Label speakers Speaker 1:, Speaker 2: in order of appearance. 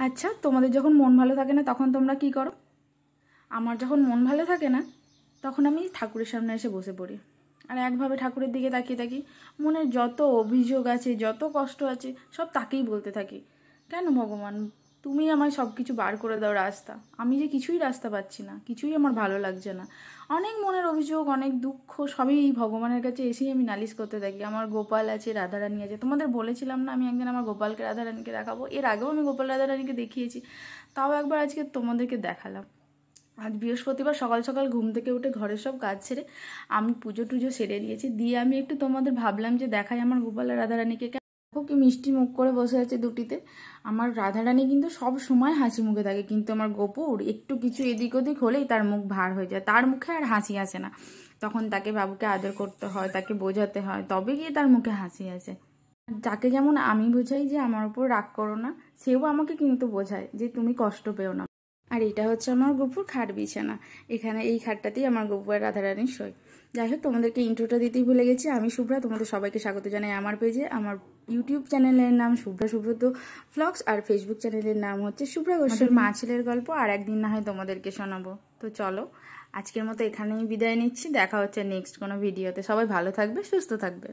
Speaker 1: আচ্ছা, তোমাদের যখন মন ভালো থাকে না তখন তোমরা কি করো? আমার যখন মন ভালো থাকে না তখন আমি ঠাকুরের সামনে এসে বসে পড়ি আর একভাবে ঠাকুরের দিকে তাকিয়ে থাকি। মনের যত অভিযোগ আছে, যত কষ্ট আছে, সব তাকেই বলতে থাকি। কেন ভগবান, তুমি আমায় সব কিছু বার করে দাও রাস্তা। আমি যে কিছুই রাস্তা পাচ্ছি না, কিছুই আমার ভালো লাগছে না। অনেক মনের অভিযোগ, অনেক দুঃখ, সবই এই ভগবানের কাছে এসেই আমি নালিশ করতে থাকি। আমার গোপাল আছে, রাধারানী আছে। তোমাদের বলেছিলাম না আমি একদিন আমার গোপালকে রাধারানীকে দেখাবো? এর আগেও আমি গোপাল রাধারানীকে দেখিয়েছি, তাও একবার আজকে তোমাদেরকে দেখালাম। আজ বৃহস্পতিবার সকাল সকাল ঘুম থেকে উঠে ঘরের সব কাজ ছেড়ে আমি পুজো টুজো সেরে নিয়েছি। দিয়ে আমি একটু তোমাদের ভাবলাম যে দেখাই আমার গোপাল আর রাধারানীকে। দেখো কি মিষ্টি মুখ করে বসে আছে দুটিতে। আমার রাধারানী কিন্তু সব সময় হাসি মুখে থাকে, কিন্তু আমার গোপুর একটু কিছু এদিক ওদিক হলেই তার মুখ ভার হয়ে যায়, তার মুখে আর হাসি আসে না। তখন তাকে বাবুকে আদর করতে হয়, তাকে বোঝাতে হয়, তবে গিয়ে তার মুখে হাসি আসে। যাকে যেমন আমি বোঝাই যে আমার উপর রাগ করো না, সেও আমাকে কিন্তু বোঝায় যে তুমি কষ্ট পেও না। আর এটা হচ্ছে আমার গপুর খাট বিছানা। এখানে এই খাটটাতেই আমার গপু আর রাধারানীর শোয়। যাই হোক, তোমাদেরকে ইন্ট্রোটা দিতেই ভুলে গেছি। আমি শুভ্রা, তোমাদের সবাইকে স্বাগত জানাই আমার পেজে। আমার ইউটিউব চ্যানেলের নাম শুভ্রা সুব্রত ভ্লগস, আর ফেসবুক চ্যানেলের নাম হচ্ছে শুভ্রা গোস্বামী। মা ছেলের গল্প আর একদিন না হয় তোমাদেরকে শোনাবো। তো চলো, আজকের মতো এখানেই বিদায় নিচ্ছি। দেখা হচ্ছে নেক্সট কোনো ভিডিওতে। সবাই ভালো থাকবে, সুস্থ থাকবে।